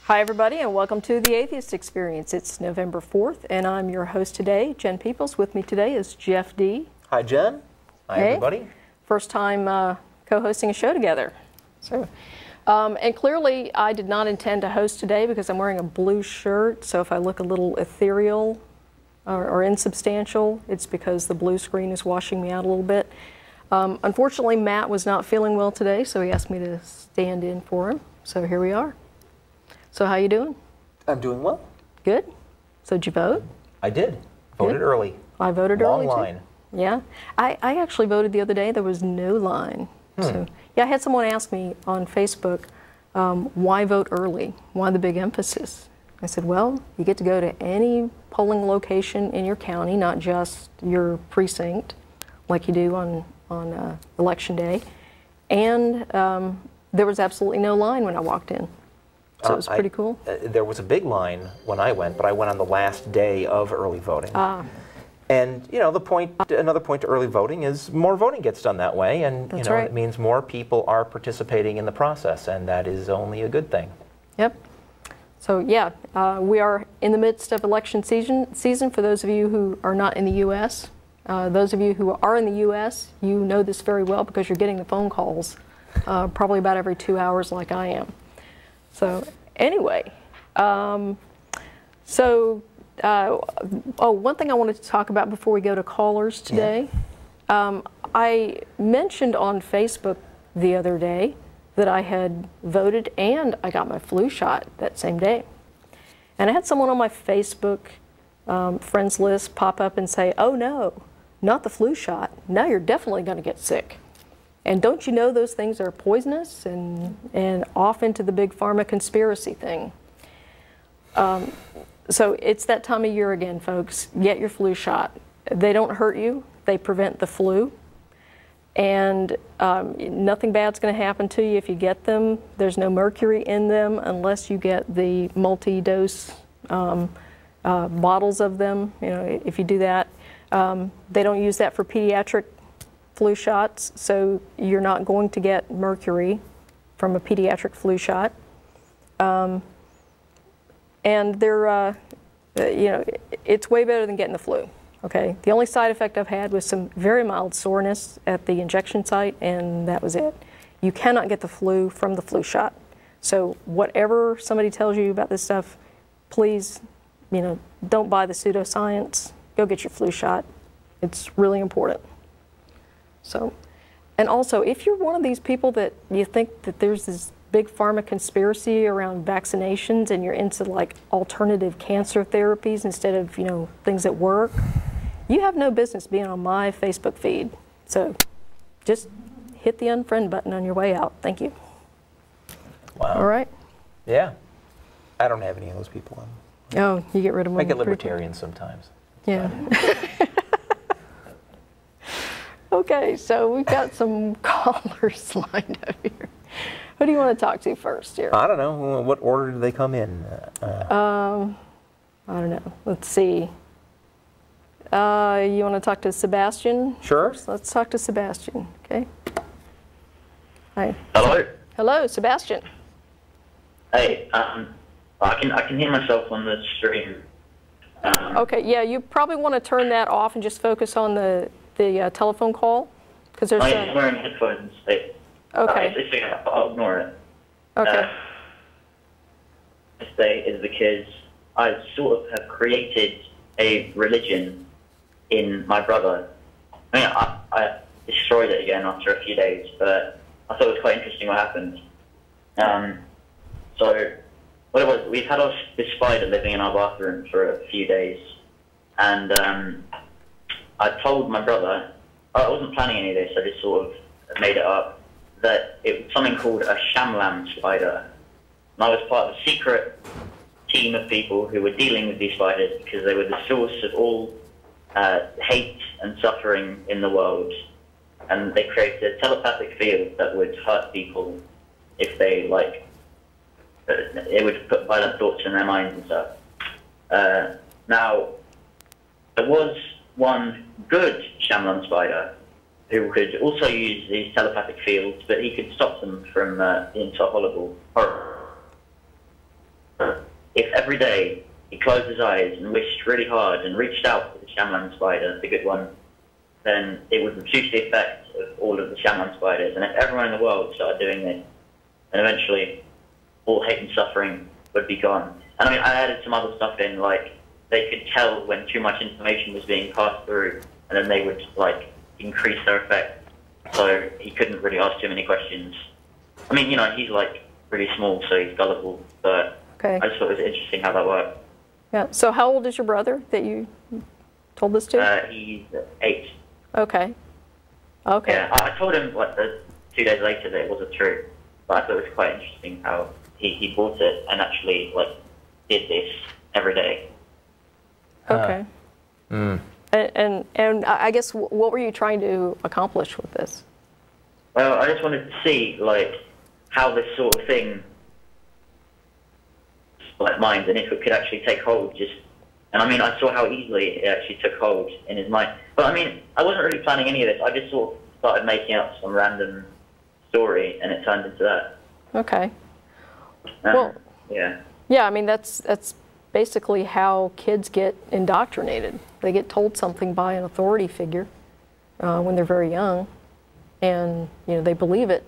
Hi everybody and welcome to the Atheist Experience. It's November 4th and I'm your host today, Jen Peoples. With me today is Jeff D. Hi Jen. Hi everybody. First time co-hosting a show together. And clearly I did not intend to host today because I'm wearing a blue shirt, so if I look a little ethereal or insubstantial, it's because the blue screen is washing me out a little bit. Unfortunately Matt was not feeling well today, so he asked me to stand in for him. So here we are. So how you doing? I'm doing well. Good. So did you vote? I did. Voted early. I voted early too. Long line. Yeah. I actually voted the other day. There was no line. So yeah, I had someone ask me on Facebook, why vote early? Why the big emphasis? I said, well, you get to go to any polling location in your county, not just your precinct, like you do on election day. And there was absolutely no line when I walked in. So it was pretty cool. There was a big line when I went, but I went on the last day of early voting. And you know, another point to early voting is more voting gets done that way, and you know, it means more people are participating in the process, and that is only a good thing. Yep. So yeah, we are in the midst of election season. For those of you who are not in the U.S., those of you who are in the U.S., you know this very well because you're getting the phone calls probably about every 2 hours, like I am. So anyway, one thing I wanted to talk about before we go to callers today, I mentioned on Facebook the other day that I had voted and I got my flu shot that same day. And I had someone on my Facebook friends list pop up and say, oh no, not the flu shot. Now you're definitely going to get sick. And don't you know those things are poisonous and off into the big pharma conspiracy thing. So it's that time of year again, folks. Get your flu shot. They don't hurt you. They prevent the flu. And nothing bad's going to happen to you if you get them. There's no mercury in them unless you get the multi-dose bottles of them. You know, if you do that. They don't use that for pediatric flu shots, so you're not going to get mercury from a pediatric flu shot. And they're, you know, it's way better than getting the flu, okay? The only side effect I've had was some very mild soreness at the injection site, and that was it. You cannot get the flu from the flu shot. So whatever somebody tells you about this stuff, please, you know, don't buy the pseudoscience. Go get your flu shot. It's really important. So, and also, if you're one of these people that you think that there's this big pharma conspiracy around vaccinations and you're into like alternative cancer therapies instead of, you know, things that work, you have no business being on my Facebook feed. So just hit the unfriend button on your way out. Thank you. Wow. All right. Yeah. I don't have any of those people on. Oh, you get rid of them. I get libertarians sometimes. Yeah. Okay, so we've got some callers lined up here. Who do you want to talk to first here? I don't know. What order do they come in? I don't know. Let's see. You want to talk to Sebastian? Sure. First? Let's talk to Sebastian, okay? Hi. Hello. Hello, Sebastian. Hey, I can hear myself on the stream. Okay, yeah, you probably want to turn that off and just focus on the telephone call, because there's. I'm wearing headphones. Okay. I'll ignore it. Okay. This day is because I sort of have created a religion in my brother. I mean, I destroyed it again after a few days, but I thought it was quite interesting what happened. So what it was, we've had this spider living in our bathroom for a few days, and I told my brother, I wasn't planning any of this, I just sort of made it up, that it was something called a shamlam spider. And I was part of a secret team of people who were dealing with these spiders because they were the source of all hate and suffering in the world. And they created a telepathic field that would hurt people if they, like, it would put violent thoughts in their minds and stuff. Now, there was one good shamlam spider who could also use these telepathic fields, but he could stop them from into horrible every day he closed his eyes and wished really hard and reached out to the Shyamalan spider, the good one, then it would reduce the effect of all of the Shyamalan spiders. And if everyone in the world started doing this, then eventually all hate and suffering would be gone. And I mean, I added some other stuff in, like they could tell when too much information was being passed through, and then they would like increase their effect. So he couldn't really ask too many questions. I mean, you know, he's like really small, so he's gullible. But I just thought it was interesting how that worked. Yeah. So how old is your brother that you told this to? He's 8. Okay. Okay. Yeah, I told him like 2 days later that it wasn't true, but I thought it was quite interesting how he bought it and actually like did this every day. Okay. And I guess what were you trying to accomplish with this? Well, I just wanted to see like how this sort of thing, like mind, and if it could actually take hold. And I mean, I saw how easily it actually took hold in his mind. But I mean, I wasn't really planning any of this. I just sort of started making up some random story, and it turned into that. Okay. Well, yeah. Yeah, I mean that's basically how kids get indoctrinated. They get told something by an authority figure when they're very young, and you know they believe it.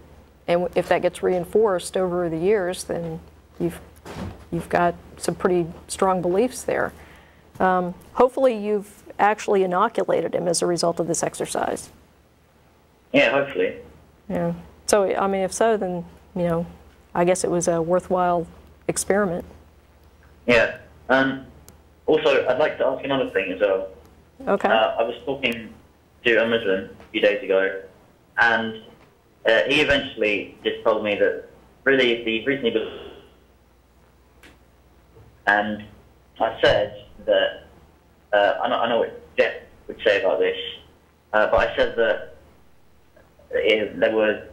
And if that gets reinforced over the years, then you've got some pretty strong beliefs there. Hopefully, you've actually inoculated him as a result of this exercise. Yeah, hopefully. Yeah. So I mean, if so, then you know, I guess it was a worthwhile experiment. Yeah. Also, I'd like to ask another thing as well. Okay. I was talking to a Muslim a few days ago, and he eventually just told me that really the reason he was... And I said that, I know what Jeff would say about this, but I said that there were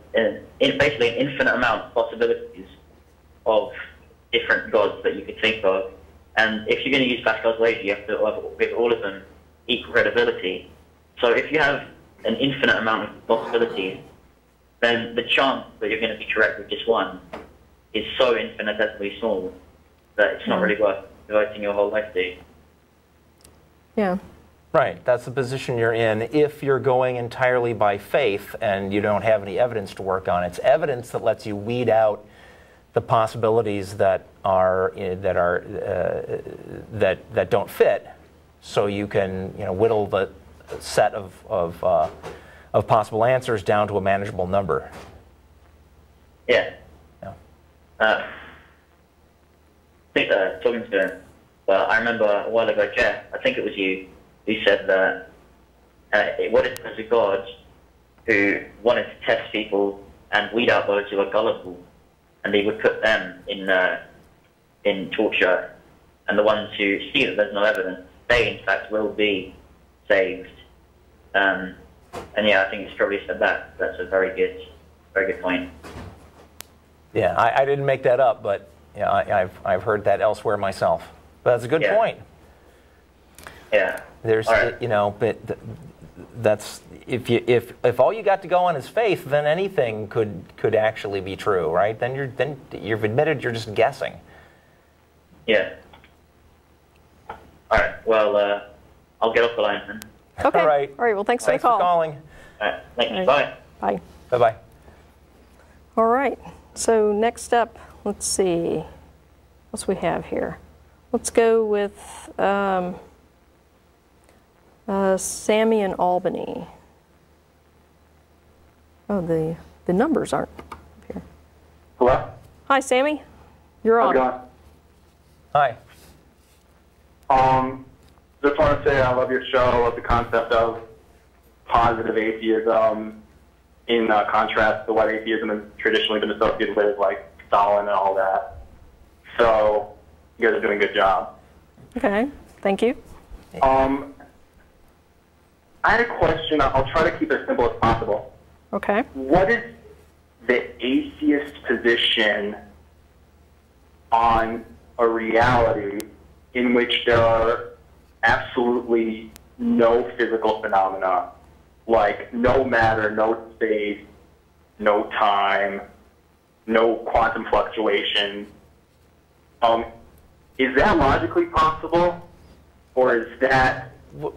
basically an infinite amount of possibilities of different gods that you could think of. And if you're going to use Pascal's wager, you have to give all of them equal credibility. So if you have an infinite amount of possibilities, then the chance that you're going to be correct with just one is so infinitesimally small that it's not really worth devoting your whole life to. Yeah. Right. That's the position you're in if you're going entirely by faith and you don't have any evidence to work on. It's evidence that lets you weed out the possibilities that don't fit, so you can whittle the set of possible answers down to a manageable number. Yeah. I think talking to him, but I remember a while ago, Jeff, I think it was you, who said that what if there's a God who wanted to test people and weed out those who are gullible, and he would put them in torture, and the ones who see that there's no evidence, they in fact will be saved. And yeah, I think it's probably said that. That's a very good point. Yeah, I didn't make that up, but yeah, I've heard that elsewhere myself. But that's a good point. Yeah. There's but that's if all you got to go on is faith, then anything could actually be true, right? Then you've admitted you're just guessing. Yeah. All right. Well, I'll get off the line then. Okay. All right. Well, thanks for the call. Thanks for calling. All right. Thanks. All right. Bye. Bye. Bye-bye. All right. So next up, let's see. What else we have here? Let's go with Sammy in Albany. Oh, the numbers aren't up here. Hello? Hi, Sammy. You're on. How's it Hi. going? Just want to say I love your show. I love the concept of positive atheism in contrast to what atheism has traditionally been associated with, like Stalin and all that. So you guys are doing a good job. Okay. Thank you. I had a question. I'll try to keep it as simple as possible. Okay. What is the atheist position on a reality in which there are absolutely no physical phenomena, like no matter, no space, no time, no quantum fluctuation? is that logically possible, or is that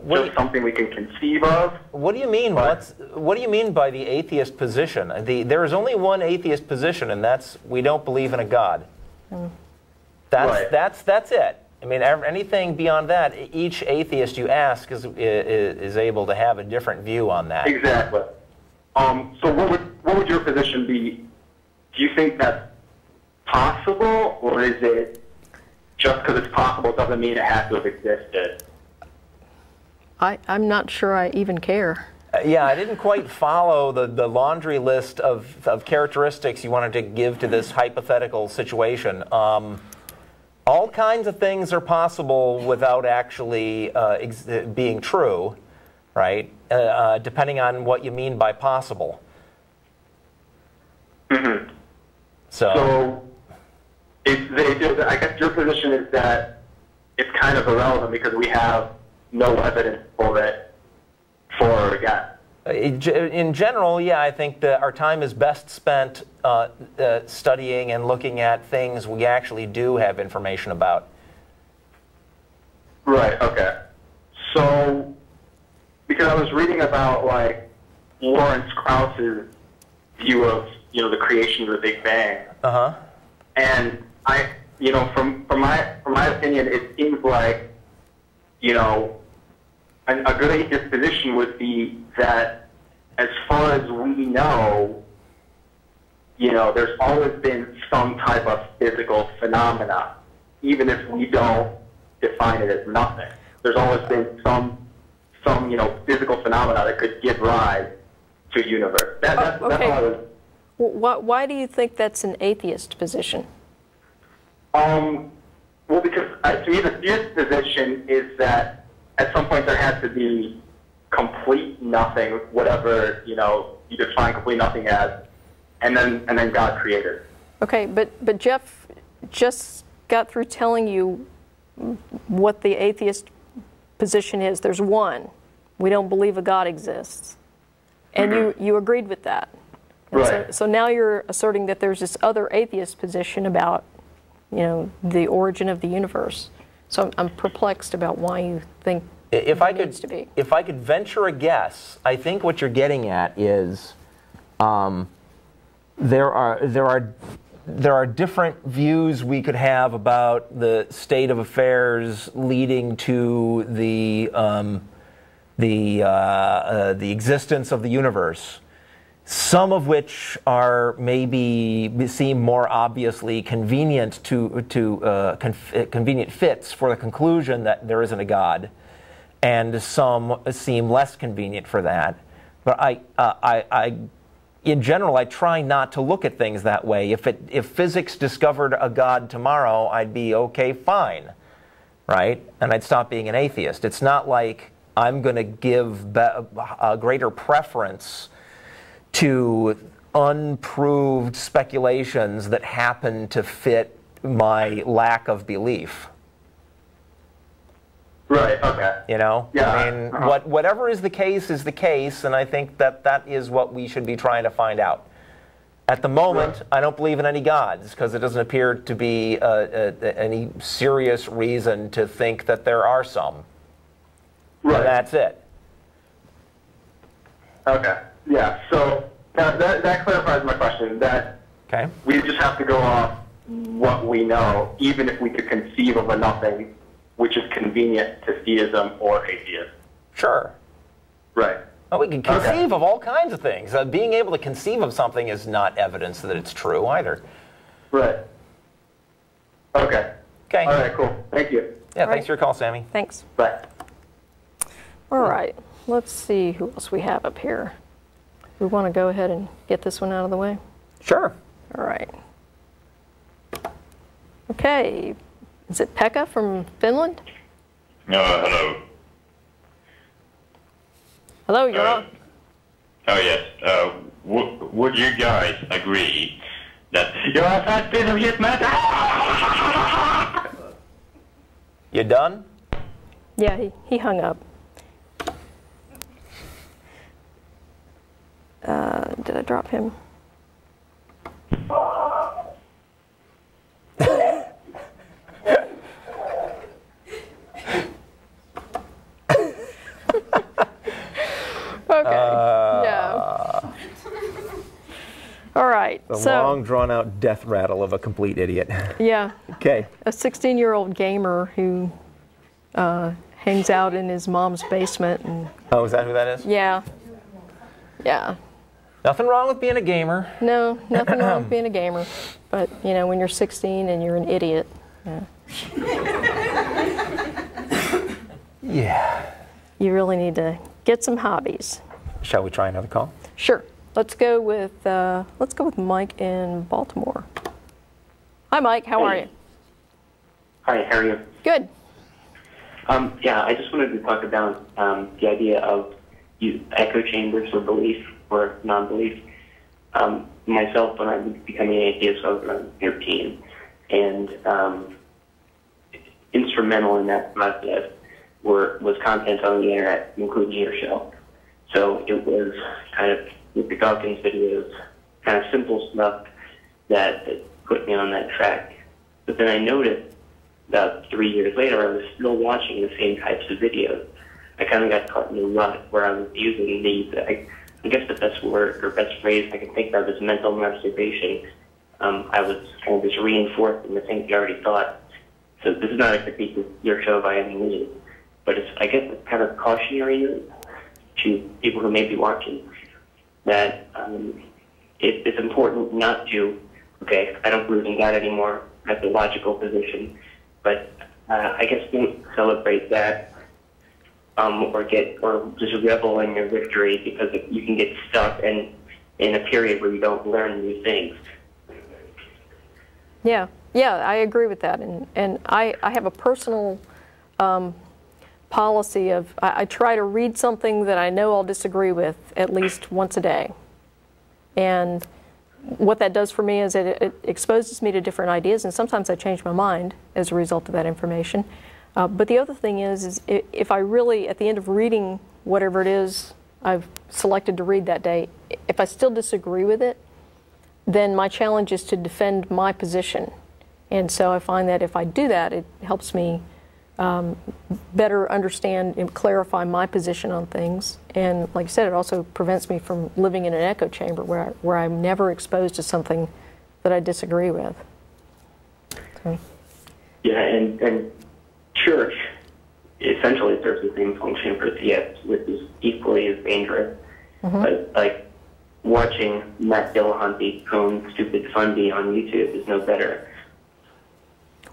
just something we can conceive of? What do you mean? What do you mean by the atheist position? There is only one atheist position, and that's we don't believe in a God. That's it. I mean, anything beyond that, each atheist you ask is able to have a different view on that. Exactly. So what would your position be? Do you think that's possible, or is it just because it's possible doesn't mean it has to have existed? I'm not sure I even care. Yeah, I didn't quite follow the laundry list of characteristics you wanted to give to this hypothetical situation. All kinds of things are possible without actually being true, right? Depending on what you mean by possible. Mm-hmm. So I guess your position is that it's kind of irrelevant because we have no evidence for it yet. In general, yeah, I think that our time is best spent studying and looking at things we actually do have information about. Right, okay. So, because I was reading about, like, Lawrence Krauss's view of, the creation of the Big Bang. Uh-huh. And from my opinion, it seems like, a good atheist position would be that as far as we know, there's always been some type of physical phenomena, even if we don't define it as nothing. There's always been some physical phenomena that could give rise to a universe. That's all I was... Why do you think that's an atheist position? Well, because to me, the theist position is that at some point there has to be complete nothing, whatever you define complete nothing as, and then God created. Okay, but Jeff just got through telling you what the atheist position is. There's one. We don't believe a God exists, and you agreed with that. Right. So now you're asserting that there's this other atheist position about, the origin of the universe. So I'm perplexed about why you think if I could venture a guess, I think what you're getting at is there are different views we could have about the state of affairs leading to the existence of the universe. Some of which are maybe seem more obviously convenient convenient fits for the conclusion that there isn't a God, and some seem less convenient for that. But in general, I try not to look at things that way. If physics discovered a God tomorrow, I'd be okay, fine, right? And I'd stop being an atheist. It's not like I'm going to give a greater preference to unproved speculations that happen to fit my lack of belief. Right, okay. Yeah. I mean, whatever is the case, and I think that is what we should be trying to find out. At the moment, I don't believe in any gods, because it doesn't appear to be any serious reason to think that there are some. Right. And that's it. Okay. Yeah, so that clarifies my question, that we just have to go off what we know, even if we could conceive of a nothing which is convenient to theism or atheism. Sure. Right. Well, we can conceive of all kinds of things. Being able to conceive of something is not evidence that it's true either. Right. Okay. Okay. All right, cool. Thank you. Yeah, thanks for your call, Sammy. Thanks. Bye. All right. Let's see who else we have up here. We want to go ahead and get this one out of the way? Sure. All right. Okay. Is it Pekka from Finland? Hello. Hello, you're on. Oh, yes. Would you guys agree that you're a fat piece of shit, man? You done? Yeah, he hung up. Did I drop him? long, drawn-out death rattle of a complete idiot. Yeah. Okay. A 16-year-old gamer who hangs out in his mom's basement. And, oh, is that who that is? Yeah. Yeah. Nothing wrong with being a gamer. No, nothing wrong with being a gamer. But, you know, when you're 16 and you're an idiot. Yeah. Yeah. You really need to get some hobbies. Shall we try another call? Sure. Let's go with Mike in Baltimore. Hi, Mike. How are you? Hi. How are you? Good. Yeah, I just wanted to talk about the idea of echo chambers or belief or non-belief. Myself, when I was becoming an atheist, I was around 13, and instrumental in that process was content on the internet, including your show. So it was kind of, with the Dawkins videos, kind of simple stuff that put me on that track. But then I noticed about 3 years later, I was still watching the same types of videos. I kind of got caught in a rut where I was using these, I guess the best word or best phrase I can think of is mental masturbation. I was kind of just reinforcing the things I already thought. So this is not a critique of your show by any means, but I guess it's kind of cautionary to people who may be watching that it's important not to, okay, I don't believe in God anymore, that's a logical position, but I guess don't celebrate that or just revel in your victory, because you can get stuck in a period where you don't learn new things. Yeah, I agree with that, and I have a personal policy of I try to read something that I know I'll disagree with at least once a day, and what that does for me is it exposes me to different ideas, and sometimes I change my mind as a result of that information. But the other thing is if I really, at the end of reading whatever it is I've selected to read that day, if I still disagree with it, then my challenge is to defend my position. And so I find that if I do that, it helps me better understand and clarify my position on things. And like I said, it also prevents me from living in an echo chamber where I'm never exposed to something that I disagree with. So. Yeah, and church essentially serves the same function for theists, which is equally as dangerous. Mm-hmm. But like watching Matt Dillahunty own Stupid Fundy on YouTube is no better.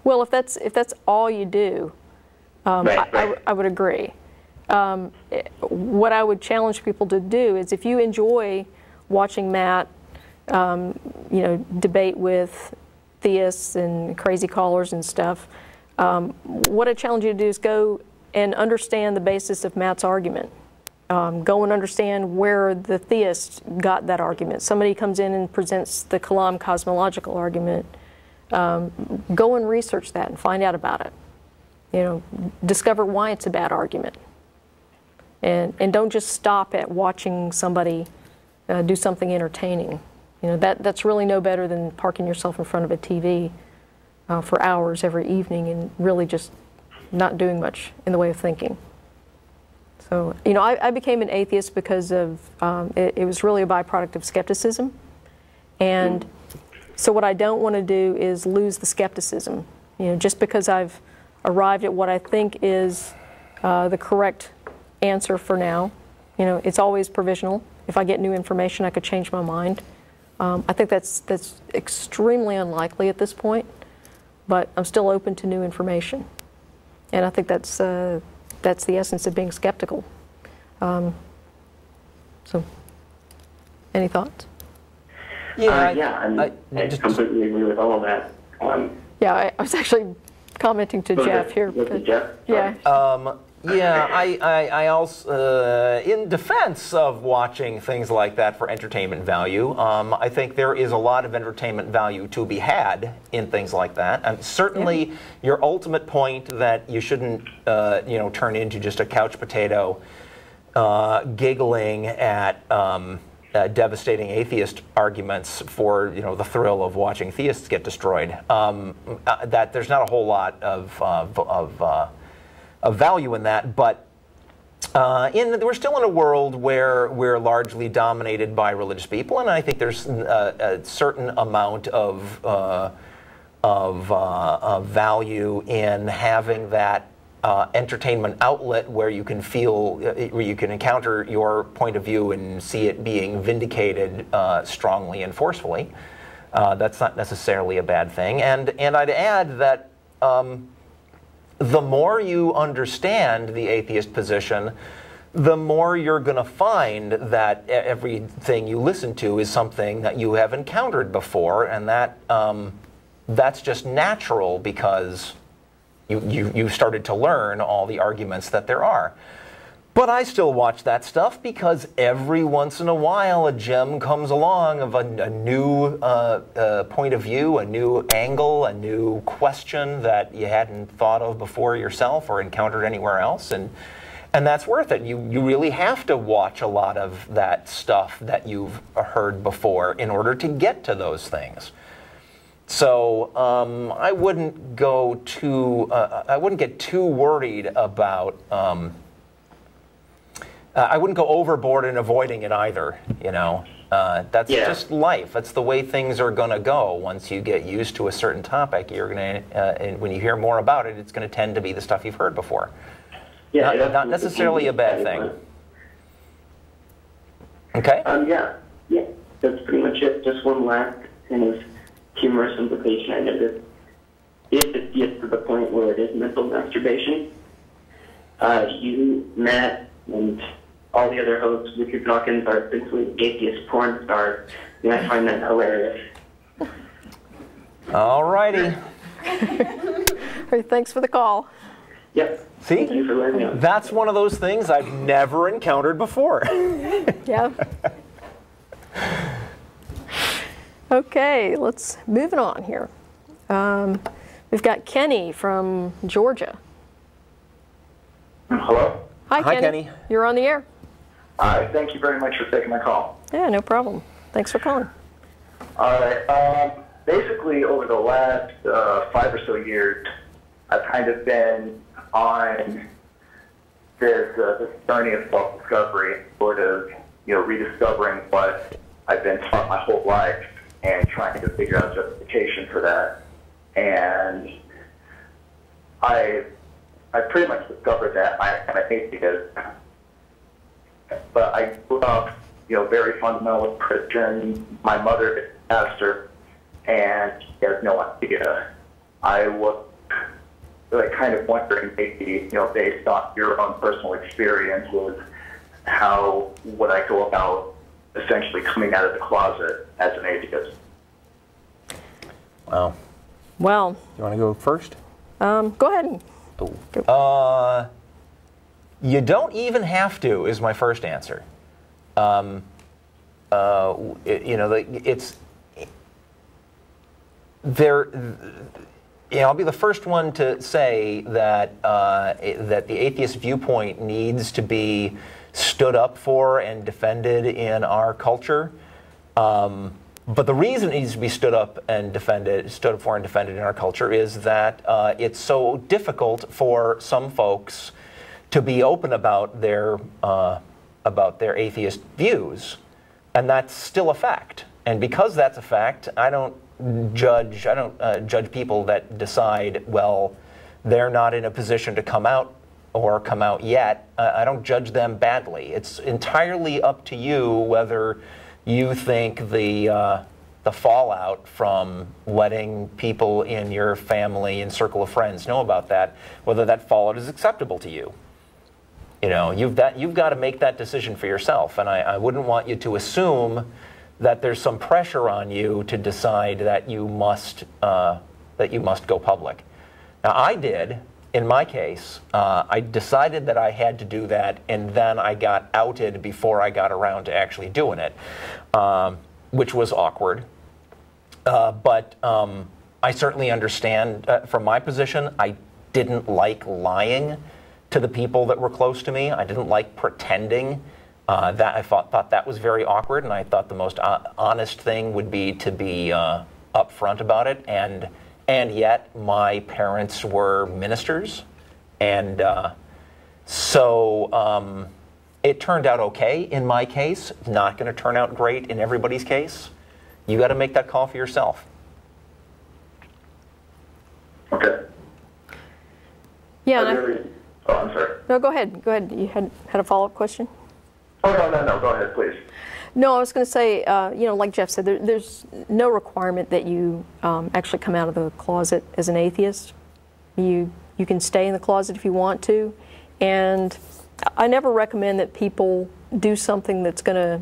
Well, if that's all you do, right. I would agree. What I would challenge people to do is, if you enjoy watching Matt, debate with theists and crazy callers and stuff, what I challenge you to do is go and understand the basis of Matt's argument. Go and understand where the theist got that argument. Somebody comes in and presents the Kalam cosmological argument. Go and research that and find out about it. Discover why it's a bad argument. And don't just stop at watching somebody do something entertaining. That's really no better than parking yourself in front of a TV for hours every evening and really just not doing much in the way of thinking. So, I became an atheist because of, it was really a byproduct of skepticism. And so what I don't want to do is lose the skepticism. Just because I've arrived at what I think is the correct answer for now, it's always provisional. If I get new information, I could change my mind. I think that's extremely unlikely at this point, but I'm still open to new information. And I think that's the essence of being skeptical. So, any thoughts? Yeah, I just completely agree with all of that. Yeah, I was actually commenting to Jeff here. But, Jeff? Yeah. I also, in defense of watching things like that for entertainment value, I think there is a lot of entertainment value to be had in things like that. And certainly, your ultimate point that you shouldn't, turn into just a couch potato, giggling at devastating atheist arguments for the thrill of watching theists get destroyed. That there's not a whole lot of value in that, but We're still in a world where we're largely dominated by religious people, and I think there's a certain amount of value in having that entertainment outlet where you can feel, where you can encounter your point of view and see it being vindicated strongly and forcefully. That's not necessarily a bad thing. And I'd add that the more you understand the atheist position, the more you're going to find that everything you listen to is something that you have encountered before, and that's just natural because you started to learn all the arguments that there are. But I still watch that stuff because every once in a while a gem comes along of a new point of view, a new angle, a new question that you hadn't thought of before yourself or encountered anywhere else, and that's worth it. You really have to watch a lot of that stuff that you've heard before in order to get to those things. So I wouldn't go too. I wouldn't get too worried about. I wouldn't go overboard in avoiding it either. You know, that's just life. That's the way things are going to go. Once you get used to a certain topic, you're going to. And when you hear more about it, it's going to tend to be the stuff you've heard before. Yeah, not necessarily a bad thing. Okay. Yeah. That's pretty much it. Just one last kind of humorous implication I noticed. If it gets to the point where it is mental masturbation, you, Matt, and all the other hosts, Richard Dawkins, are essentially atheist porn stars, and I find that hilarious. All righty. Thanks for the call. Yep. See? Thank you for letting me know. That's one of those things I've never encountered before. Yeah. Okay, let's move it on here. We've got Kenny from Georgia. Hello? Hi, Kenny. You're on the air. Hi, thank you very much for taking my call. Yeah, no problem. Thanks for calling. All right. Basically, over the last 5 or so years, I've kind of been on this journey of self-discovery, sort of, rediscovering what I've been taught my whole life and trying to figure out justification for that. And I pretty much discovered that I am an atheist. But I grew up, very fundamental Christian. My mother is a pastor, and she has no idea. I was kind of wondering, maybe, based on your own personal experiences, how would I go about essentially coming out of the closet as an atheist? Wow. Well. You want to go first? Go ahead. You don't even have to, is my first answer. I'll be the first one to say that that the atheist viewpoint needs to be stood up for and defended in our culture. But the reason it needs to be stood for and defended in our culture is that it's so difficult for some folks to be open about their atheist views, and that's still a fact. And because that's a fact, I don't judge people that decide, well, they're not in a position to come out or come out yet. I don't judge them badly. It's entirely up to you whether you think the fallout from letting people in your family and circle of friends know about that, whether that fallout is acceptable to you. You've got to make that decision for yourself, and I wouldn't want you to assume that there's some pressure on you to decide that you must go public. Now, I did. In my case, I decided that I had to do that, and then I got outed before I got around to actually doing it, which was awkward. But I certainly understand from my position, I didn't like lying to the people that were close to me. I didn't like pretending. That I thought that was very awkward, and I thought the most honest thing would be to be upfront about it. And yet, my parents were ministers, and So it turned out okay in my case. Not going to turn out great in everybody's case. You got to make that call for yourself. Okay. Yeah. Oh, I'm sorry. No, go ahead. Go ahead. You had a follow-up question? Oh, no. Go ahead, please. No, I was going to say, like Jeff said, there's no requirement that you actually come out of the closet as an atheist. You can stay in the closet if you want to, and I never recommend that people do something that's going to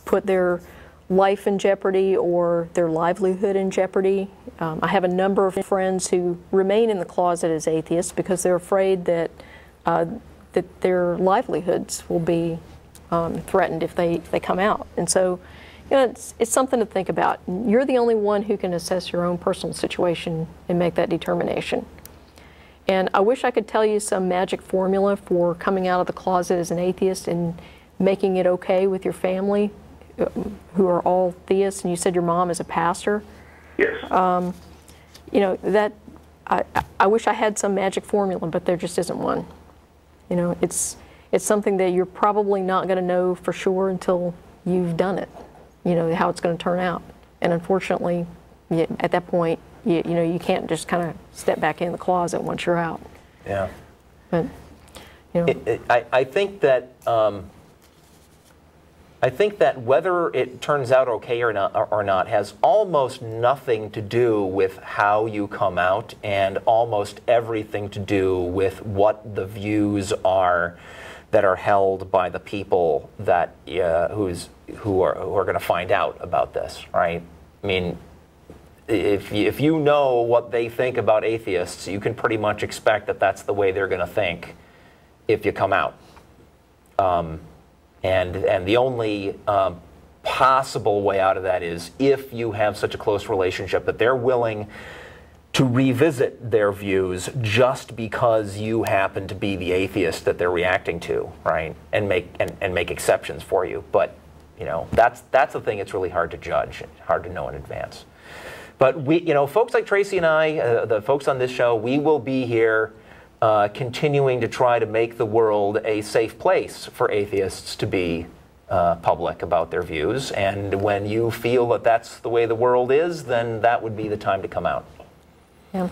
put their life in jeopardy or their livelihood in jeopardy. I have a number of friends who remain in the closet as atheists because they're afraid that that their livelihoods will be threatened if they come out. And so, it's something to think about. You're the only one who can assess your own personal situation and make that determination. And I wish I could tell you some magic formula for coming out of the closet as an atheist and making it okay with your family, who are all theists, and you said your mom is a pastor. Yes. That I wish I had some magic formula, but there just isn't one. It's something that you're probably not going to know for sure until you've done it. How it's going to turn out, and unfortunately, at that point, you can't just kind of step back in the closet once you're out. Yeah. But I think that whether it turns out okay or not has almost nothing to do with how you come out, and almost everything to do with what the views are that are held by the people that who are going to find out about this, right? I mean, if you know what they think about atheists, you can pretty much expect that that's the way they're going to think if you come out. And the only possible way out of that is if you have such a close relationship that they're willing to revisit their views just because you happen to be the atheist that they're reacting to, right? And make exceptions for you. But that's the thing. It's really hard to judge, hard to know in advance. But we, folks like Tracy and I, the folks on this show, we will be here continuing to try to make the world a safe place for atheists to be public about their views. And when you feel that that's the way the world is, then that would be the time to come out. Yeah.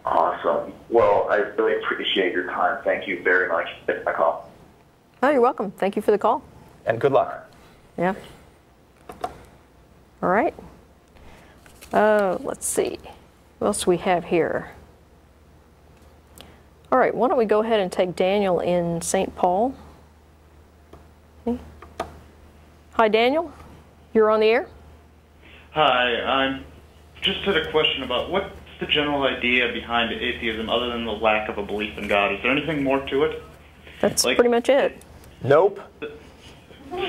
Awesome. Well, I really appreciate your time. Thank you very much for taking my call. Oh, you're welcome. Thank you for the call. And good luck. Yeah. All right. Let's see. What else do we have here? All right, why don't we go ahead and take Daniel in St. Paul. Okay. Hi, Daniel. You're on the air. Hi, I just had a question about what's the general idea behind atheism other than the lack of a belief in God? Is there anything more to it? That's pretty much it. Nope.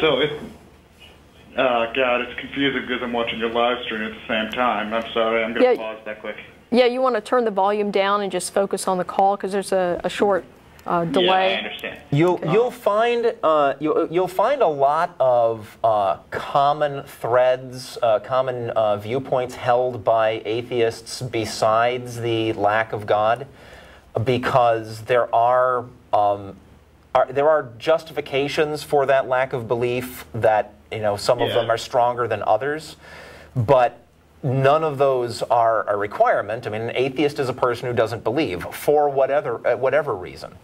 So God, it's confusing because I'm watching your live stream at the same time. I'm sorry, I'm going to pause that quick. Yeah, you want to turn the volume down and just focus on the call because there's a short delay. Yeah, I understand. You'll find a lot of common threads, common viewpoints held by atheists besides the lack of God, because there are justifications for that lack of belief that some of them are stronger than others, but none of those are a requirement. I mean, an atheist is a person who doesn't believe for whatever reason. I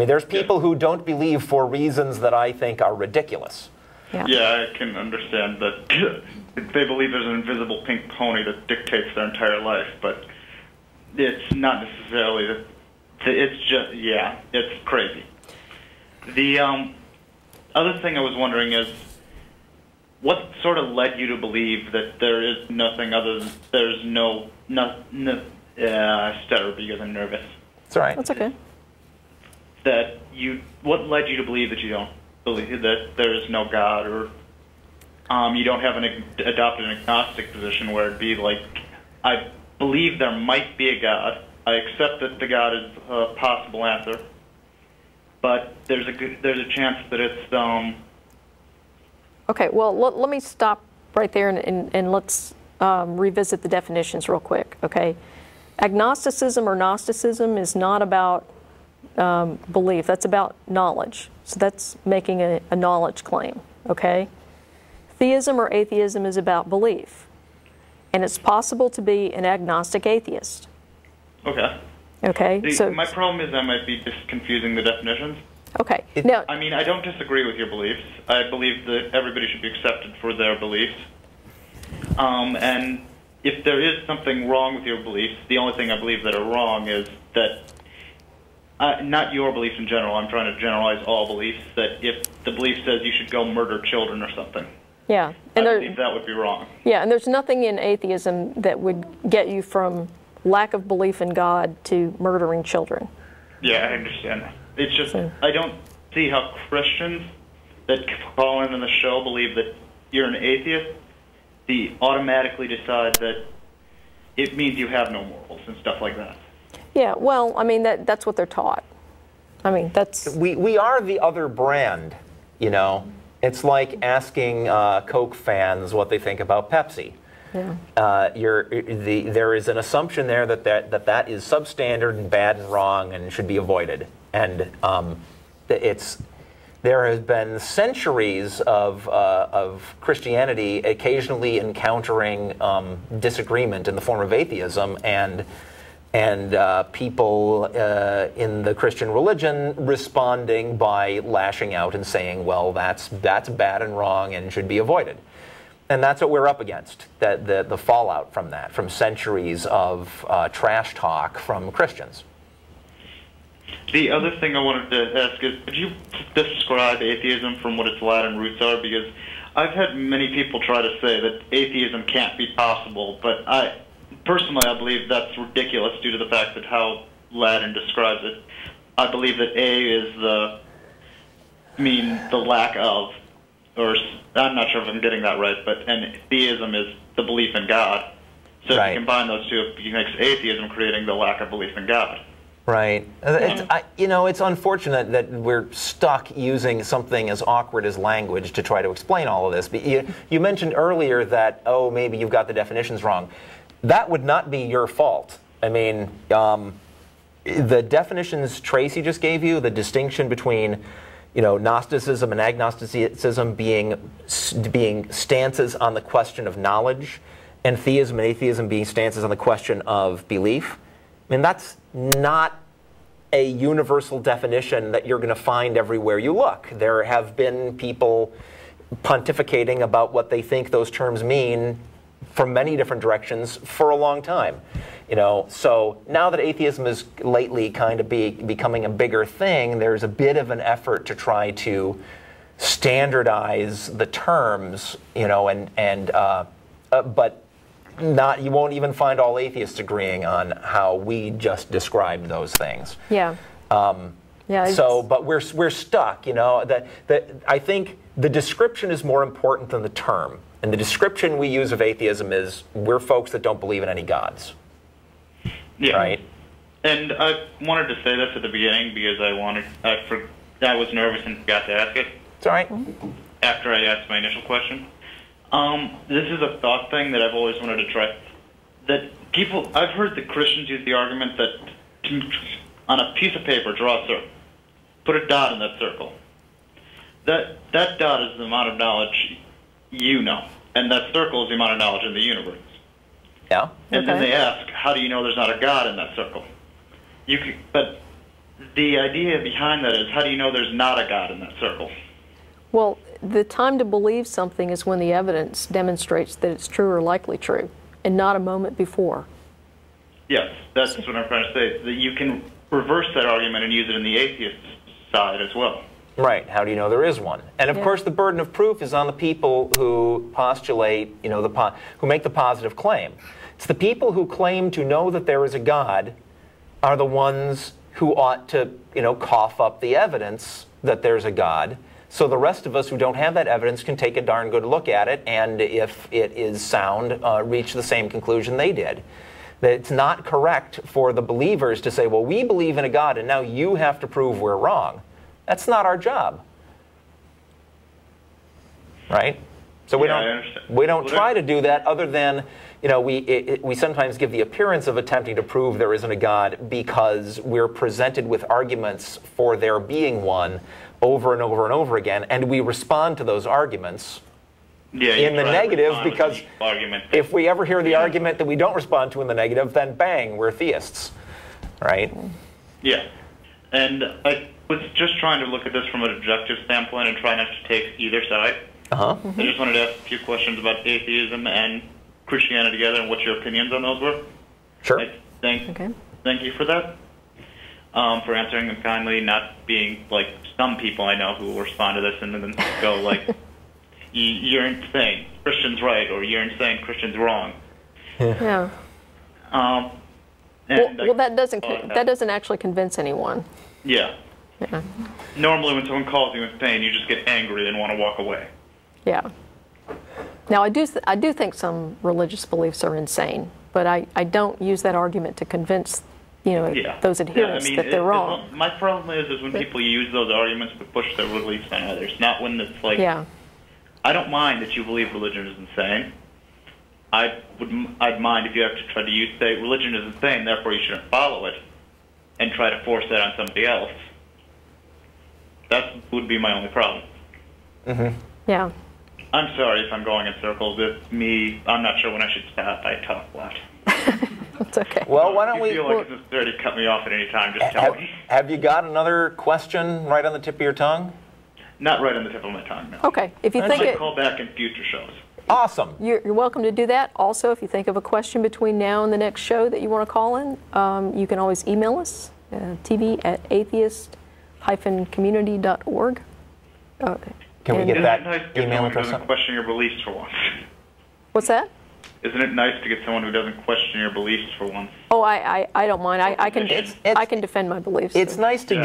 mean, there's people who don't believe for reasons that I think are ridiculous. Yeah, I can understand that they believe there's an invisible pink pony that dictates their entire life, but it's not necessarily that. It's just, it's crazy. The other thing I was wondering is, what sort of led you to believe that there is nothing other than there's I stutter because I'm nervous. It's all right. That's okay. What led you to believe that you don't believe that there is no God, or you don't have adopted an agnostic position where it'd be like, I believe there might be a God. I accept that the God is a possible answer, but there's a chance that it's Okay, well, let me stop right there and let's revisit the definitions real quick, okay? Agnosticism or Gnosticism is not about belief. That's about knowledge. So that's making a knowledge claim, okay? Theism or atheism is about belief. And it's possible to be an agnostic atheist. Okay. Okay. So my problem is I might be just confusing the definitions. Okay. Now, I mean, I don't disagree with your beliefs. I believe that everybody should be accepted for their beliefs. And if there is something wrong with your beliefs, the only thing I believe that are wrong is that, not your beliefs in general, I'm trying to generalize all beliefs, that if the belief says you should go murder children or something, yeah, and I believe that would be wrong. Yeah, and there's nothing in atheism that would get you from lack of belief in God to murdering children. Yeah, I understand that. It's just, I don't see how Christians that call in on the show believe that you're an atheist, they automatically decide that it means you have no morals and stuff like that. Yeah, well, I mean, that's what they're taught. I mean, that's... We are the other brand, you know. It's like asking Coke fans what they think about Pepsi. Yeah. There is an assumption there that is substandard and bad and wrong and should be avoided. And there has been centuries of Christianity occasionally encountering disagreement in the form of atheism, and people in the Christian religion responding by lashing out and saying, well, that's bad and wrong and should be avoided. And that's what we're up against, the fallout from that, from centuries of trash talk from Christians. The other thing I wanted to ask is, could you describe atheism from what its Latin roots are? Because I've had many people try to say that atheism can't be possible, but personally, I believe that's ridiculous due to the fact that how Latin describes it. I believe that A is the lack of, or I'm not sure if I'm getting that right, and theism is the belief in God. So if you combine those two, it makes atheism creating the lack of belief in God. Right. It's unfortunate that we're stuck using something as awkward as language to try to explain all of this. But you mentioned earlier that, maybe you've got the definitions wrong. That would not be your fault. I mean, the definitions Tracy just gave you, the distinction between, Gnosticism and agnosticism being stances on the question of knowledge, and theism and atheism being stances on the question of belief. I mean, that's not a universal definition that you're going to find everywhere you look. There have been people pontificating about what they think those terms mean from many different directions for a long time. So now that atheism is lately kind of becoming a bigger thing, there's a bit of an effort to try to standardize the terms, but you won't even find all atheists agreeing on how we just described those things. Yeah. But we're stuck. I think the description is more important than the term. And the description we use of atheism is we're folks that don't believe in any gods. Yeah. Right? And I wanted to say this at the beginning because I was nervous and forgot to ask it. It's all right. After I asked my initial question. This is a thought thing that I've always wanted to try. I've heard the Christians use the argument that on a piece of paper, draw a circle. Put a dot in that circle. That dot is the amount of knowledge you know, and that circle is the amount of knowledge in the universe. Yeah. And then they ask, how do you know there's not a God in that circle? But the idea behind that is, how do you know there's not a God in that circle? Well, the time to believe something is when the evidence demonstrates that it's true or likely true, and not a moment before. Yes, that's what I'm trying to say. That you can reverse that argument and use it in the atheist side as well. Right. How do you know there is one? And of course, the burden of proof is on the people who postulate, who make the positive claim. It's the people who claim to know that there is a God are the ones who ought to, cough up the evidence that there's a God. So the rest of us who don't have that evidence can take a darn good look at it, and if it is sound, reach the same conclusion they did. That it's not correct for the believers to say, well, we believe in a God, and now you have to prove we're wrong. That's not our job. Right? So we don't try to do that other than, you know, we sometimes give the appearance of attempting to prove there isn't a God because we're presented with arguments for there being one over and over and over again, and we respond to those arguments in the negative, because if we ever hear the argument that we don't respond to in the negative, then bang, we're theists, right? Yeah, and I was just trying to look at this from an objective standpoint and try not to take either side. I just wanted to ask a few questions about atheism and Christianity together and what your opinions on those were. Sure. Thank you for that, for answering them kindly, not being like some people I know who will respond to this and then go like, you're insane, Christian's right, or you're insane, Christian's wrong. Yeah. Well, that doesn't actually convince anyone. Yeah. Normally when someone calls you insane, you just get angry and want to walk away. Yeah. Now, I do think some religious beliefs are insane, but I don't use that argument to convince, you know, those adherents that they're wrong. My problem is when people use those arguments to push their beliefs on others, not when it's like, I don't mind that you believe religion is insane. I'd mind if you have to try to say religion is insane, therefore you shouldn't follow it, and try to force that on somebody else. That would be my only problem. Yeah. I'm sorry if I'm going in circles. It's me. I'm not sure when I should stop. I talk a lot. That's okay. Well, why don't if you feel like it's necessary to cut me off at any time, just tell me. Have you got another question right on the tip of your tongue? Not right on the tip of my tongue, no. Okay. If you think call back in future shows. Awesome. You're welcome to do that. Also, if you think of a question between now and the next show that you want to call in, you can always email us, tv@atheist-community.org. Can we get that nice email address? Who doesn't question your beliefs for once? What's that? Isn't it nice to get someone who doesn't question your beliefs for once? Oh, I don't mind. I can defend my beliefs. It's nice to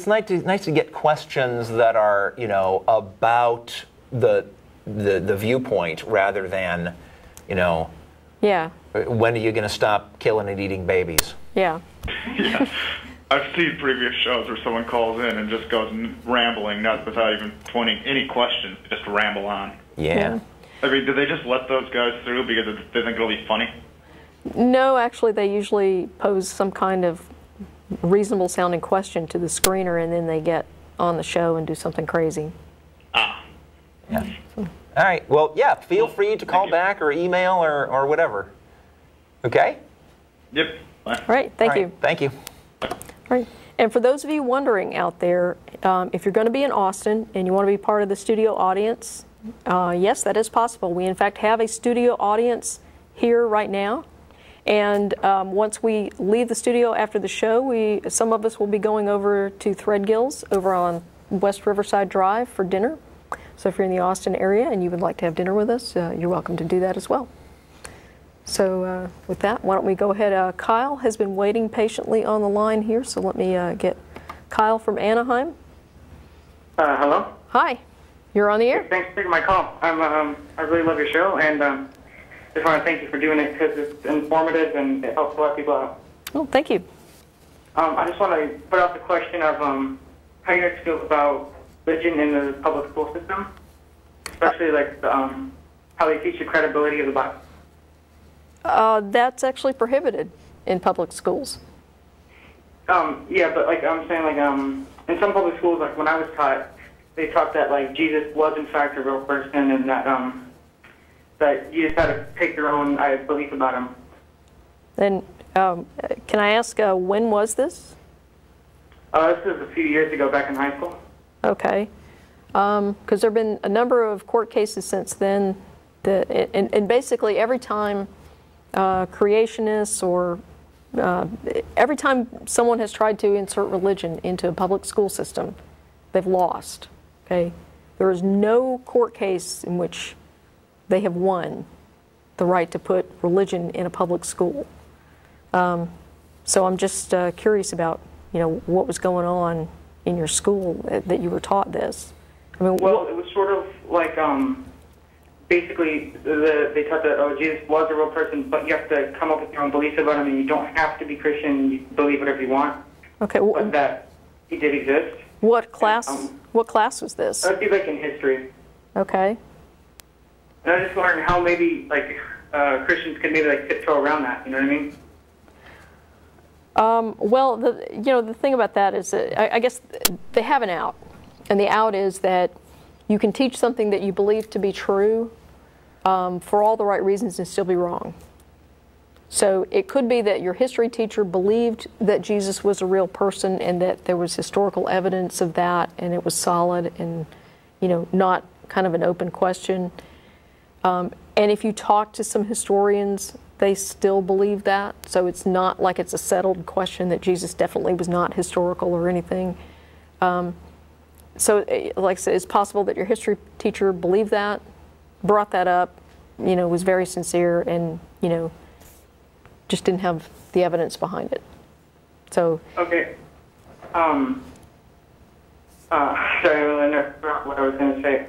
nice to get questions that are, you know, about the viewpoint rather than, you know, when are you going to stop killing and eating babies? Yeah. I've seen previous shows where someone calls in and just goes rambling, not without even pointing any questions, just ramble on. Yeah. I mean, do they just let those guys through because they think it'll be funny? No, actually, they usually pose some kind of reasonable sounding question to the screener, and then they get on the show and do something crazy. Yeah. All right. Well, feel free to call back or email or whatever. Okay? Yep. All right. Thank you. Thank you. Right. And for those of you wondering out there, if you're going to be in Austin and you want to be part of the studio audience, yes, that is possible. We, in fact, have a studio audience here right now. And once we leave the studio after the show, some of us will be going over to Threadgill's over on West Riverside Drive for dinner. So if you're in the Austin area and you would like to have dinner with us, you're welcome to do that as well. So with that, why don't we go ahead. Kyle has been waiting patiently on the line here, so let me get Kyle from Anaheim. Hello? Hi. You're on the air. Thanks for taking my call. I really love your show, and just want to thank you for doing it because it's informative and it helps a lot of people out. Oh, thank you. I just want to put out the question of how you guys feel about religion in the public school system, especially like how they teach the credibility of the Bible. That's actually prohibited in public schools. Yeah, but like I'm saying, like in some public schools, like when I was taught, they taught that like Jesus was in fact a real person, and that that you just had to take your own belief about him. Then, can I ask when was this? This was a few years ago, back in high school. Okay, because there have been a number of court cases since then. And basically every time creationists or every time someone has tried to insert religion into a public school system, they've lost. Okay, there is no court case in which they have won the right to put religion in a public school. So I'm just curious about, you know, what was going on in your school that you were taught this. I mean, well, it was sort of like basically they taught that Jesus was a real person, but you have to come up with your own beliefs about him, and you don't have to be Christian. You believe whatever you want. Okay. But that he did exist. What class? What class was this? It would be like in history. Okay. And I just wondering how maybe like Christians can maybe like tiptoe around that. You know what I mean? Well, the thing about that is that I guess they have an out, and the out is that you can teach something that you believe to be true for all the right reasons and still be wrong. So it could be that your history teacher believed that Jesus was a real person and that there was historical evidence of that, and it was solid and, not kind of an open question. And if you talk to some historians, they still believe that. So it's not like it's a settled question that Jesus definitely was not historical or anything. So like I said, it's possible that your history teacher believed that, brought that up, was very sincere and, just didn't have the evidence behind it. So. Okay. Sorry, I forgot what I was going to say.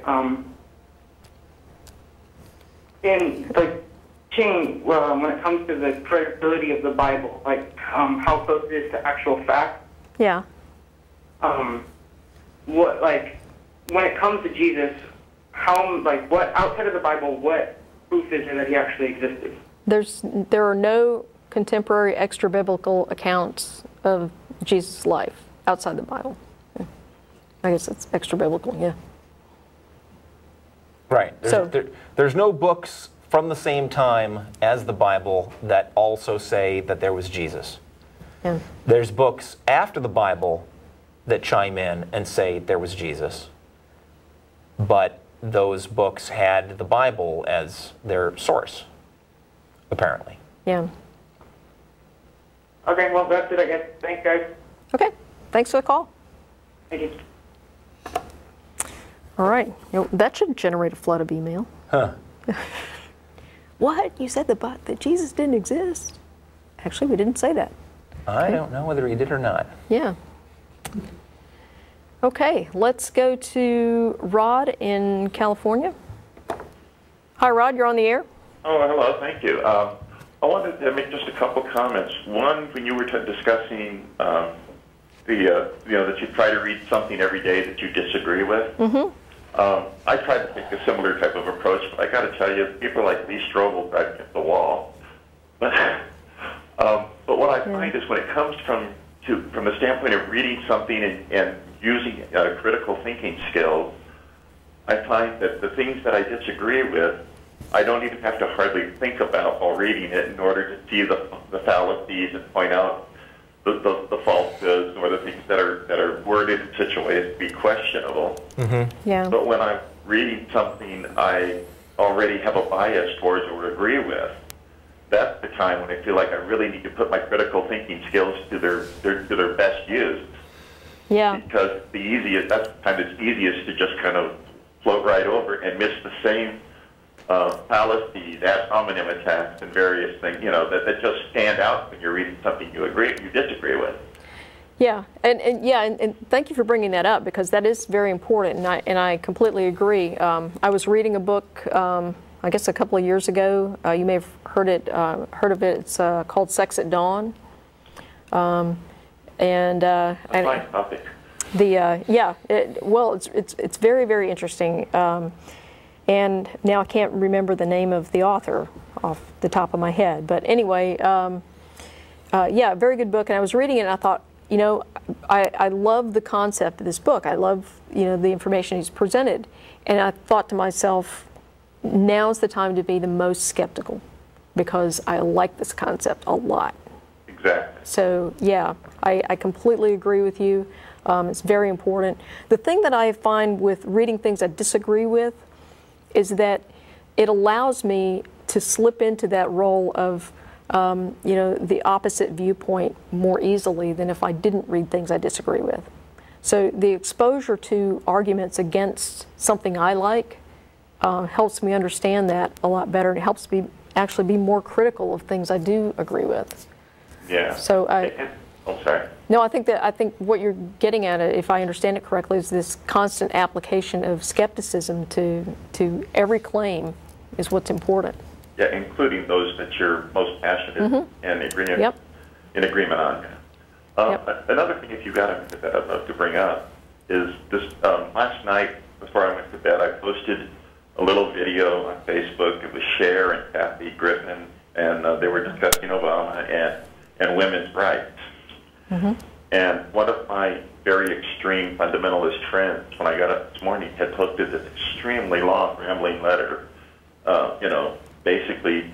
When it comes to the credibility of the Bible, how close it is to actual fact. Yeah. When it comes to Jesus, what outside of the Bible, what proof is there that he actually existed? There are no contemporary extra-biblical accounts of Jesus' life outside the Bible. I guess it's extra-biblical, yeah. Right. There's no books from the same time as the Bible that also say that there was Jesus. Yeah. There's books after the Bible that chime in and say there was Jesus. But those books had the Bible as their source, apparently. Yeah. Okay, well, that's it, I guess. Thanks, guys. Okay. Thanks for the call. Thank you. All right. That should generate a flood of email. Huh. What? You said that Jesus didn't exist? Actually, we didn't say that. I don't know whether he did or not. Yeah. Okay, let's go to Rod in California. Hi, Rod, you're on the air. Oh, hello, thank you. I wanted to make just a couple comments. One, when you were discussing that you try to read something every day that you disagree with. Mm-hmm. I tried to take a similar type of approach, but I got to tell you, people like Lee Strobel drive me up the wall. But what I find is when it comes from the standpoint of reading something and using critical thinking skills, I find that the things that I disagree with, I don't even have to hardly think about while reading it in order to see the fallacies and point out the falsehoods or the things that are worded in such a way as to be questionable. Mm-hmm. Yeah. But when I'm reading something I already have a bias towards or agree with, that's the time when I feel like I really need to put my critical thinking skills to their best use. Yeah. Because that's the time it's easiest to just kind of float right over and miss the same fallacies, ad hominem attacks, and various things, that just stand out when you're reading something you disagree with. Yeah, and thank you for bringing that up, because that is very important, and I completely agree. I was reading a book, I guess a couple of years ago. You may have heard of it. It's called Sex at Dawn. Fine topic. It's very, very interesting. And now I can't remember the name of the author off the top of my head. But anyway, very good book. And I was reading it and I thought, I love the concept of this book. I love, the information he's presented. And I thought to myself, now's the time to be the most skeptical, because I like this concept a lot. Exactly. So, yeah, I completely agree with you. It's very important. The thing that I find with reading things I disagree with is that it allows me to slip into that role of, the opposite viewpoint more easily than if I didn't read things I disagree with. So the exposure to arguments against something I like helps me understand that a lot better, and it helps me actually be more critical of things I do agree with. Yeah. So sorry. No, I think what you're getting at, if I understand it correctly, is this constant application of skepticism to every claim is what's important. Yeah, including those that you're most passionate and in agreement on. Another thing, if you got a minute, that I'd love to bring up is this. Last night, before I went to bed, I posted a little video on Facebook. It was Cher and Kathy Griffin, and they were discussing Obama and women's rights. Mm-hmm. And one of my very extreme fundamentalist friends, when I got up this morning, had posted this extremely long, rambling letter, basically,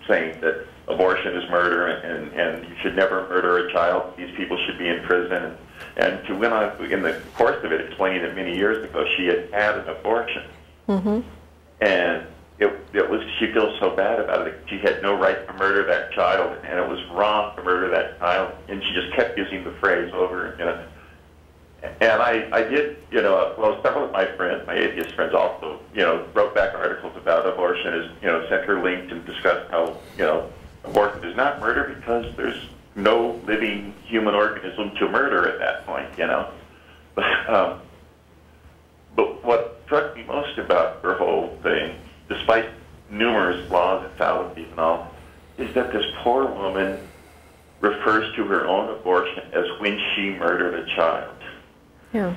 saying that abortion is murder and you should never murder a child. These people should be in prison. And she went on, in the course of it, explaining that many years ago she had had an abortion. Mm-hmm. And she feels so bad about it. She had no right to murder that child, and it was wrong to murder that child. And she just kept using the phrase over and And I did, several of my friends, my atheist friends also, wrote back articles about abortion, sent her links and discussed how, abortion is not murder because there's no living human organism to murder at that point, But what struck me most about her whole thing, despite numerous laws and fallacies and all, is that this poor woman refers to her own abortion as when she murdered a child. Yeah.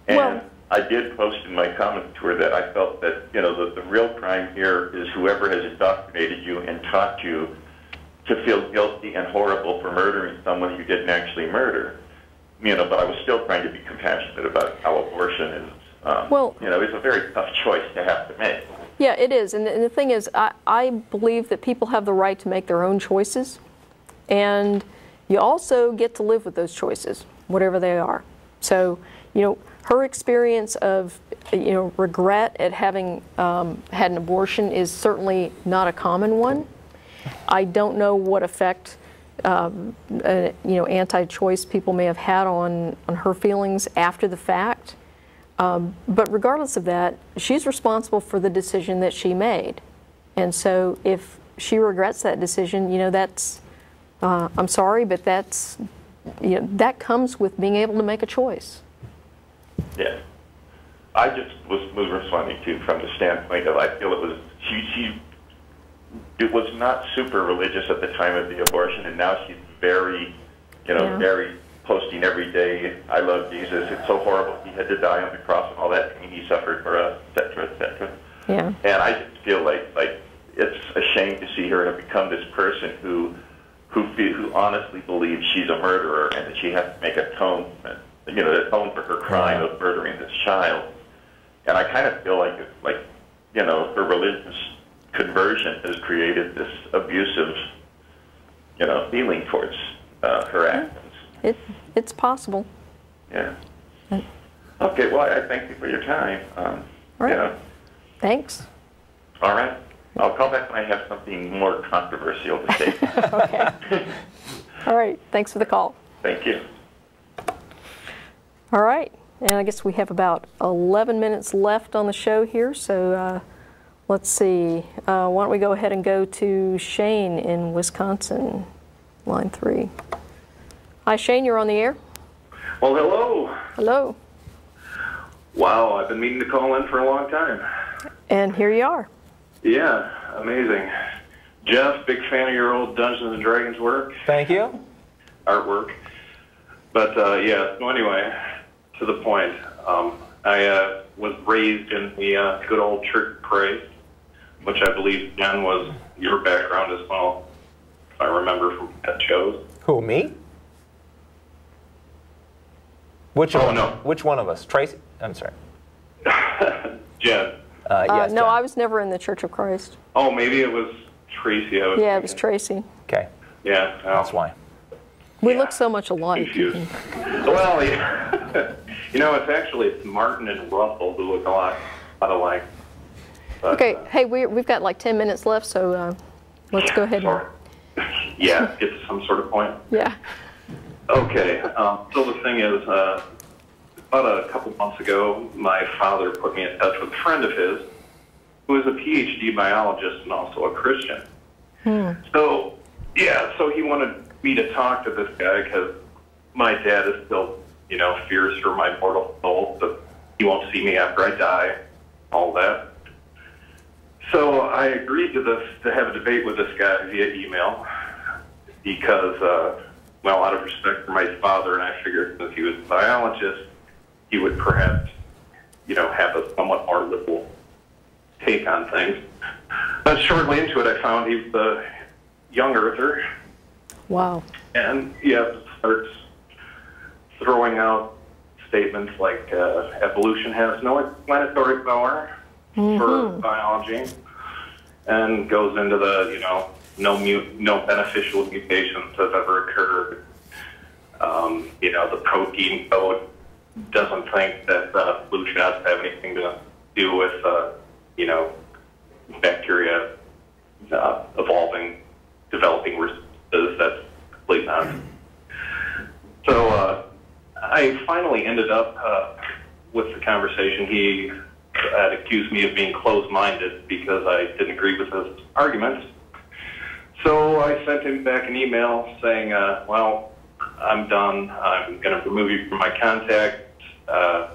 And I did post in my comments to her that I felt that, the real crime here is whoever has indoctrinated you and taught you to feel guilty and horrible for murdering someone you didn't actually murder. But I was still trying to be compassionate about how abortion is, it's a very tough choice to have to make. Yeah, it is. And the thing is, I believe that people have the right to make their own choices. And you also get to live with those choices, whatever they are. So, her experience of, regret at having had an abortion is certainly not a common one. I don't know what effect, anti-choice people may have had on her feelings after the fact. But regardless of that, she's responsible for the decision that she made. And so if she regrets that decision, that's, I'm sorry, but that's, that comes with being able to make a choice. Yeah. I just was responding to from the standpoint of, I feel it was, it was not super religious at the time of the abortion, and now she's very, very posting every day, I love Jesus, it's so horrible, he had to die on the cross and all that pain he suffered for us, etc., etc. Yeah. And I just feel like it's a shame to see her have become this person who honestly believes she's a murderer and that she has to make atone for her crime of murdering this child. And I kind of feel like her religious conversion has created this abusive, feeling towards her actions. It's possible. Yeah. Okay, well, I thank you for your time. All right. Thanks. All right. I'll call back when I have something more controversial to say. Okay. All right. Thanks for the call. Thank you. All right. And I guess we have about 11 minutes left on the show here, so let's see. Why don't we go ahead and go to Shane in Wisconsin, line 3. Hi, Shane. You're on the air. Well, hello. Hello. Wow, I've been meaning to call in for a long time. And here you are. Yeah, amazing. Jeff, big fan of your old Dungeons and Dragons work. Thank you. Artwork. But, so anyway, to the point, I was raised in the good old Church of Christ, which I believe, Jen, was your background as well, if I remember from that shows. Who, me? Which one of us? Tracy? I'm sorry. Jen. Yes, no, Jen. I was never in the Church of Christ. Oh, maybe it was Tracy. Yeah, it was Tracy. Okay. Yeah. Well, that's why. We look so much alike. Confused. Well, yeah. It's Martin and Russell who look a lot alike. But, okay, hey, we've got like 10 minutes left, so let's go ahead and... Yeah, get to some sort of point. Yeah. Okay, so the thing is, about a couple months ago, my father put me in touch with a friend of his who is a PhD biologist and also a Christian. So he wanted me to talk to this guy because my dad is still, fears for my mortal soul, that he won't see me after I die, all that. So I agreed to have a debate with this guy via email because, out of respect for my father, and I figured since he was a biologist, he would perhaps, have a somewhat more liberal take on things. But shortly into it, I found he was a young earther. Wow. And starts throwing out statements like evolution has no explanatory power for biology, and goes into the no beneficial mutations have ever occurred. The protein code doesn't think that evolution has to have anything to do with bacteria evolving, developing responses. That's complete nonsense. So I finally ended up with the conversation. He had accused me of being closed-minded because I didn't agree with his arguments. So I sent him back an email saying, well, I'm done. I'm going to remove you from my contacts. I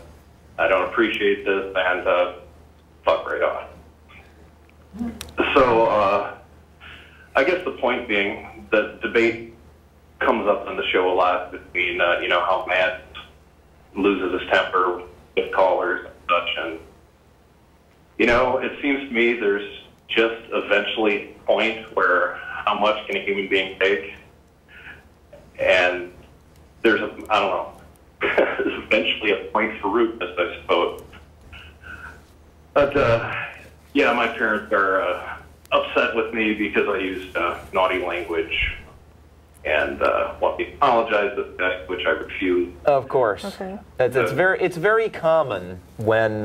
don't appreciate this, and fuck right off. So I guess the point being, the debate comes up on the show a lot between, how Matt loses his temper with callers and such. And, it seems to me there's just eventually a point where how much can a human being take? And there's there's eventually a point for rudeness, I suppose. But, my parents are upset with me because I used naughty language and want me to apologize for that, which I refuse. Of course. Okay. It's very common when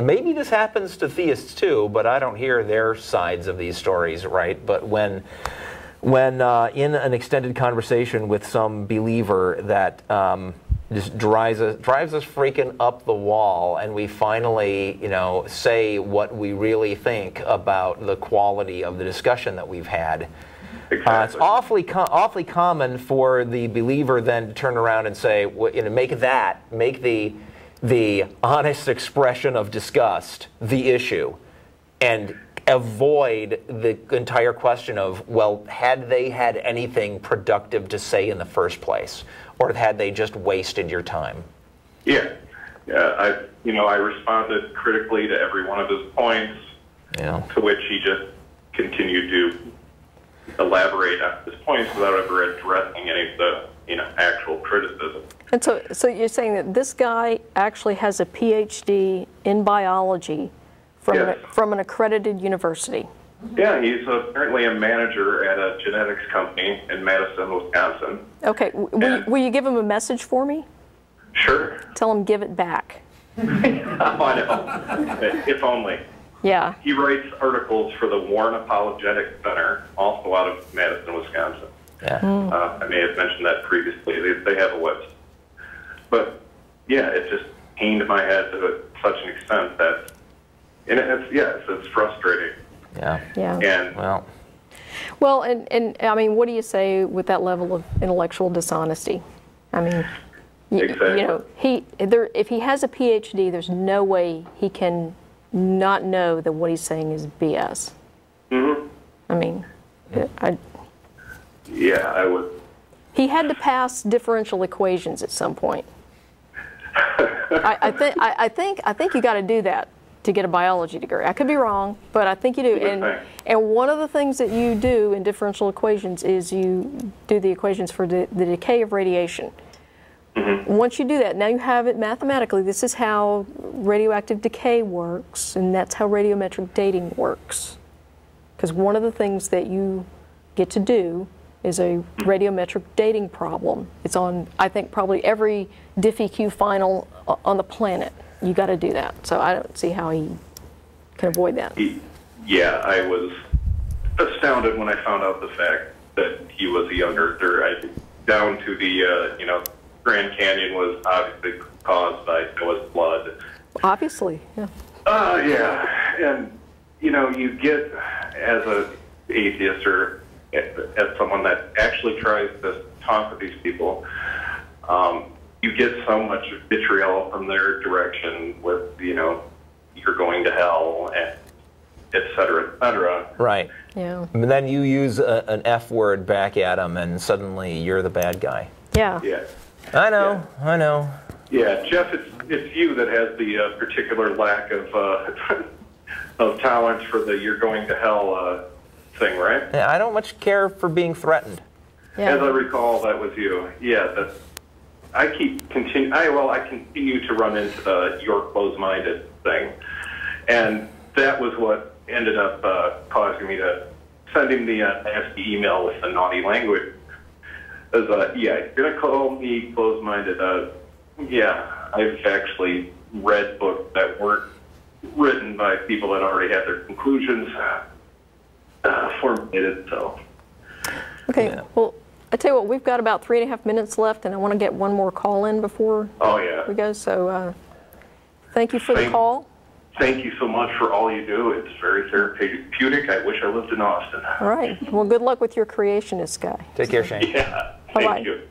maybe this happens to theists too, but I don't hear their sides of these stories, right? But when in an extended conversation with some believer that just drives us freaking up the wall, and we finally, say what we really think about the quality of the discussion that we've had. Exactly. It's awfully common for the believer then to turn around and say, make the honest expression of disgust the issue, and avoid the entire question of, well, had they had anything productive to say in the first place, or had they just wasted your time? Yeah. I responded critically to every one of his points, to which he just continued to elaborate on his points without ever addressing any of the, actual criticism. And so you're saying that this guy actually has a PhD in biology from an accredited university? Yeah, he's apparently a manager at a genetics company in Madison, Wisconsin. Okay, will you give him a message for me? Sure. Tell him give it back. I know. If only. Yeah. He writes articles for the Warren Apologetic Center, also out of Madison, Wisconsin. Yeah. I may have mentioned that previously. They have a website. But, it just pained my head to such an extent that, it's frustrating. Yeah. And well, and I mean, what do you say with that level of intellectual dishonesty? I mean, exactly. If he has a PhD, there's no way he can not know that what he's saying is BS. Mm-hmm. I mean, I would. He had to pass differential equations at some point. I think you got to do that to get a biology degree. I could be wrong, but I think you do. And one of the things that you do in differential equations is you do the equations for the decay of radiation. Mm-hmm. Once you do that, now you have it mathematically. This is how radioactive decay works, and that's how radiometric dating works. Because one of the things that you get to do is a radiometric dating problem. It's on, I think, probably every DiffEQ final on the planet. You got to do that. So I don't see how he can avoid that. I was astounded when I found out the fact that he was a young earther. Down to the, Grand Canyon was obviously caused by Noah's blood. Obviously, yeah. And, you get, as an atheist or as someone that actually tries to talk with these people, you get so much vitriol from their direction with, you're going to hell, and et cetera, et cetera. Right. Yeah. And then you use an F word back at them, and suddenly you're the bad guy. Yeah. Yeah. I know. Yeah, Jeff, it's you that has the particular lack of of tolerance for the "you're going to hell" thing, right? Yeah, I don't much care for being threatened. Yeah. As I recall, that was you. Yeah, I continue to run into the "you're closed-minded" thing, and that was what ended up causing me to send him the nasty email with the naughty language. As yeah, you're gonna call me closed-minded. Yeah, I've actually read books that weren't written by people that already had their conclusions formulated. So. Okay. Yeah. Well, I tell you what, we've got about 3.5 minutes left, and I want to get one more call in before we go. So, thank you for the call. Thank you so much for all you do. It's very therapeutic. I wish I lived in Austin. All right. Well, good luck with your creationist guy. Take care, Shane. Yeah. Bye-bye. Thank you.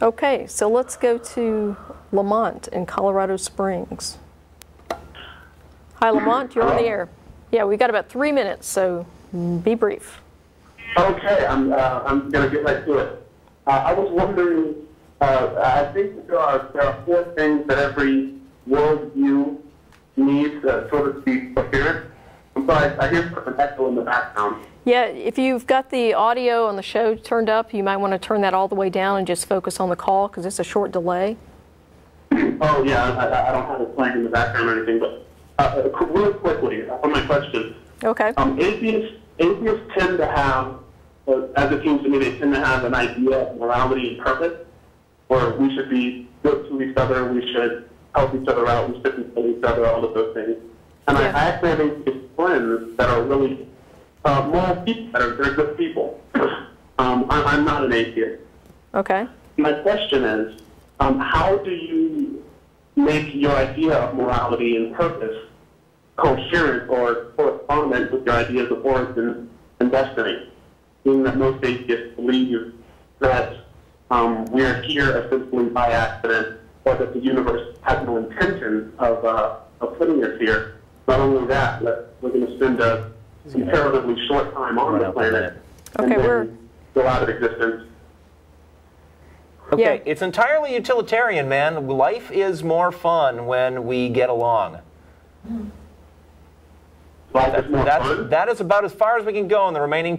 Okay, so let's go to Lamont in Colorado Springs. Hi, Lamont. You're on the air. Yeah, we've got about 3 minutes, so be brief. Okay, I'm going to get right to it. I was wondering, I think there are 4 things that every worldview needs sort of to be coherent. I'm sorry, I hear an echo in the background. Yeah, if you've got the audio on the show turned up, you might want to turn that all the way down and just focus on the call because it's a short delay. Oh, yeah, I don't have it playing in the background or anything, but real quickly, on my question. Okay. Atheists tend to have, as it seems to me, they tend to have an idea of morality and purpose, where we should be good to each other, we should help each other out, we shouldn't kill each other, all of those things. And I actually have atheist friends that are really moral people, they're good people. I'm not an atheist. Okay. My question is, how do you make your idea of morality and purpose coherent or correspondent with your ideas of origin and destiny? Being that most atheists believe that we are here essentially by accident, or that the universe has no intention of putting us here. Not only that, but we're going to spend a comparatively short time on the planet and then go out of existence. Okay, it's entirely utilitarian, man. Life is more fun when we get along. Life is more fun? That is about as far as we can go in the remaining